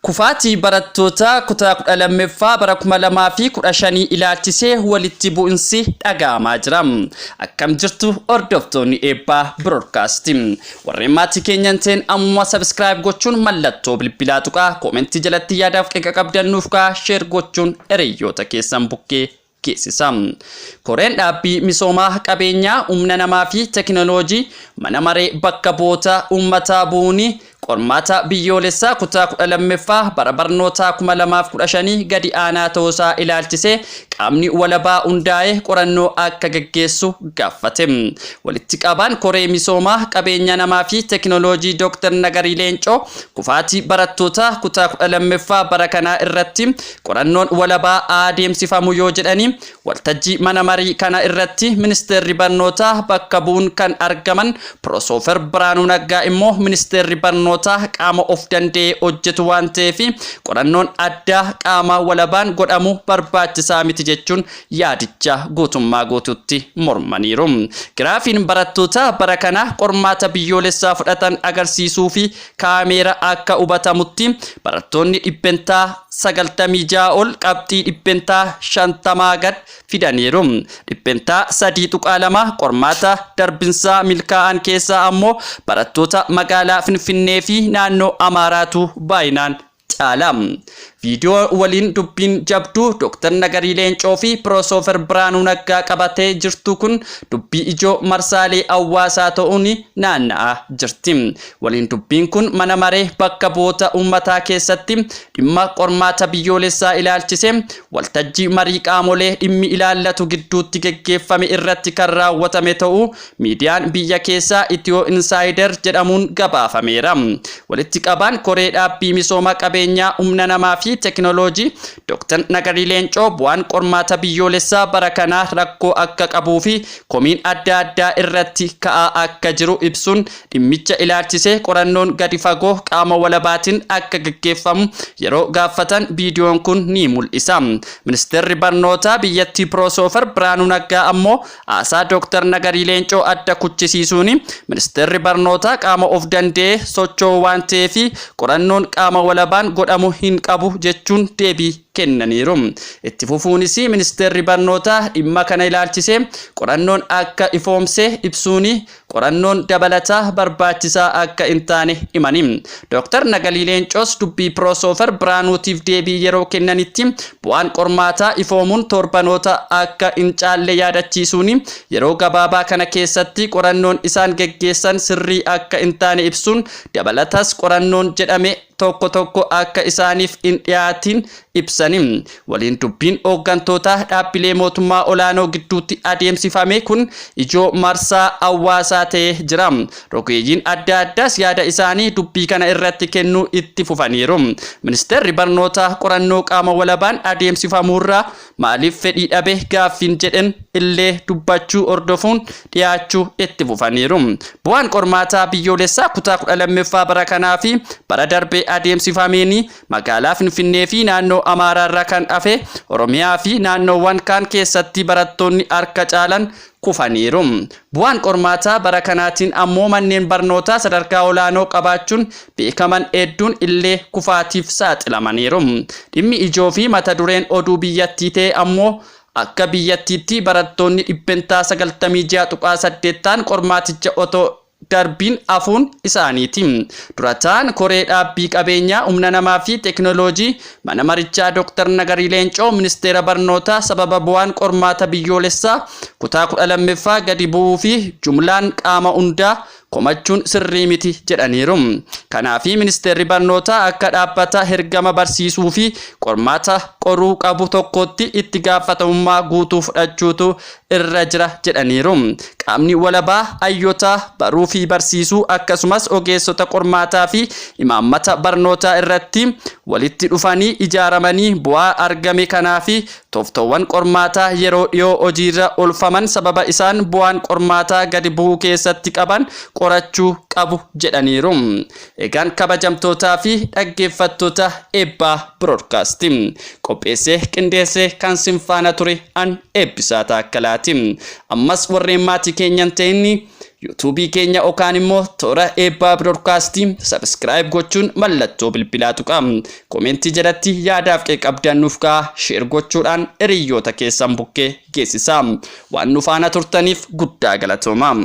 Kufaatii barattoota kutaa 12ffaa bara 2015 ilaalchisee walitti bu'insi dhaga'amaa jira. Akkam jirtu hordoftoonni eebbaa broadcasting. Warreen maatii keenyan ta'an amma subscribe gochuun mallattoo bilbilaa tuqaa komentii jalatti yaadaaf qeeqa qabdannuuf share gochuun hiriyoota keessan bukkee geessisa. Koreen dhaabbii misoomaa qabeenyaa humna namaa fi teknooloojii mana maree bakka bu'oota uummataa bu'uuni qormaata biyyoolessaa kutaa 12ffaa bara barnootaa 2015 gadi aanaa ta'uusaa ilaalchisee qaamni walabaa hundaa'ee qorannoo akka gaggeessu gaafate. Walitti qabaan koree misoomaa qabeenya namaa fi teknooloojii Dr. Nagarii Leencoo kufaatii barattoota kutaa 12ffaa bara kanaa irratti qorannoon walabaa adeemsifamu yoo jedhani waltajjii mana marii kana irratti ministeerri barnootaa bakka bu'uun kan argaman Profeesar Biraanuu Naggaa immoo ministeerri barnootaa qaama of danda'ee hojjetu waan ta'eef qorannoon addaa qaama walabaan godhamu barbaachisaa miti jechuun yaadicha guutummaa guutuutti mormaniiru. Giraafiin barattoota bara kana qormaata biyyoolessaa fudhatan agarsiisuu fi kaameera akka hubatamutti barattoonni dhibbentaa 96 ol qabxii dhibbentaa 50 gad fidaniiru. Dhibbentaa 3.2 qormaata darbinsaa milkaa'an keessaa ammoo barattoota magaalaa Finfinnee fi naannoo Amaaraatu baay'inaan caala. Video waliin dubbiin jabduu Dr. Nagarii Leencoo fi Profeesar Biraanuu Naggaa qabatee jirtu kun dubbii ijoo marsaalee hawaasaa ta'uun naanna'aa jirti. Waliin dubbiin kun mana maree bakka bu'oota uummataa keessatti dhimma qormaata biyyoolessaa ilaalchise waltajjii marii qaamolee dhimmi ilaallatu gidduutti gaggeeffame irratti kan raawwatame ta'uu miidiyaan biyya keessaa Itiyoo Insider jedhamuun gabaafameera. Walitti qabaan koree dhaabbii misooma qabeenyaa humna namaa fi teknooloojii Dr. Nagarii Leencoo bu'aan qormaata biyyoolessaa bara kanaa rakkoo akka qabuu fi komiin adda addaa irratti ka'aa akka jiru ibsuun dhimmicha ilaalchisee qorannoon gadi fagoo qaama walabaatiin akka gaggeeffamu yeroo gaafatan viidiyoon kun ni mul'isa. Ministeerri barnootaa biyyattii Profeesar Biraanuu Naggaa ammoo haasaa Dr. Nagarii Leencoo adda kuchisiisuun ministeerri barnootaa qaama of danda'ee socho'u waan ta'eef qorannoon qaama walabaan godhamu hin qabu jechuun deebii kennaniiru. Itti fufuunis ministeerri barnootaa dhimma kana ilaalchisee qorannoon akka ifoomse ibsuun qorannoon dabalataa barbaachisaa akka hin taane himani. Dr. Nagarii Leencoos dubbii Profeesar Biraanuutiif deebii yeroo kennanitti bu'aan qormaataa ifoomuun torbanoota akka hin caalle yaadachiisuun yeroo gabaabaa kana keessatti qorannoon isaan gaggeessan sirrii akka hin taane ibsuun dabalatas qorannoon jedhame tokko akka isaaniif hin dhiyaatin ibsani. Waliin dubbiin hooggantoota dhaabbilee mootummaa olaanoo gidduutti adeemsifame kun ijoo marsaa hawaasaa ta'ee jira. Rogeeyyiin adda addaas yaada isaanii dubbii kana irratti kennuu itti fufaniiru. Ministeerri barnootaa qorannoo qaama walabaan adeemsifamuurraa maaliif fedhii dhabe gaaffiin jedhan illee dubbachuu hordofuun dhiyaachuu itti fufaniiru. Bu'aan qormaataa biyyoolessaa kutaa 12ffaa bara kanaa fi bara darbee adeemsifameen magaalaa Finfinnee fi naannoo Amaaraarraa kan hafe Oromiyaa fi naannoowwan kaan keessatti barattoonni harka caalan kufaniiru. Bu'aan qormaataa bara kanaatiin ammoo manneen barnootaa sadarkaa olaanoo qabaachuun beekaman hedduun illee kufaatiif saaxilamaniiru. Dhimmi ijoo fi mata dureen oduu biyyattii ta'e ammoo akka biyyattiitti barattoonni dhibbentaa 96.8 qormaaticha otoo darbiin afuun isaaniiti. Durataan koree dhaabbii qabeenyaa humna namaa fi teknooloojii mana marichaa Dr. Nagarii Leencoo ministeera barnootaa sababa bu'aan qormaata biyyoolessaa kutaa 12ffaa gadi bu'uu fi jumlaan qaama hundaa komachuun sirrii miti jedhaniiru. Kanaaf ministeerri barnootaa akka dhaabbata hergama barsiisuu fi qormaata qoruu qabu tokkotti itti gaafatamummaa guutuu fudhachuutu irra jira jedhaniiru. Qaamni walabaa hayyoota baruu fi barsiisuu akkasumas ogeessota qormaataa fi imaammata barnootaa irratti walitti dhufanii ijaaramanii bu'aa argame kanaa fi tooftaawwan qormaataa yeroo dhiyoo hojiirra oolfaman sababa isaan bu'aan qormaataa gadi bu'uu keessatti qaban qorachuu qabu jedhaniiru. Egaan kabajamtootaa fi dhaggeeffattoota eebbaa broadcasting qopheessee qindeessee kan sinfaana ture an eebbisaa taakkalaati. Ammas warreen maatii keenyan ta'inni YouTube keenya yookaan immoo toora eebbaa broadcasting subscribe gochuun mallattoo bilbilaa tuqaa. Komentii jalatti yaadaaf qabdan nuuf gaa share gochuudhaan hiriyoota keessan bukkee geessisaa. Waan nu faana turtaniif guddaa galatooma.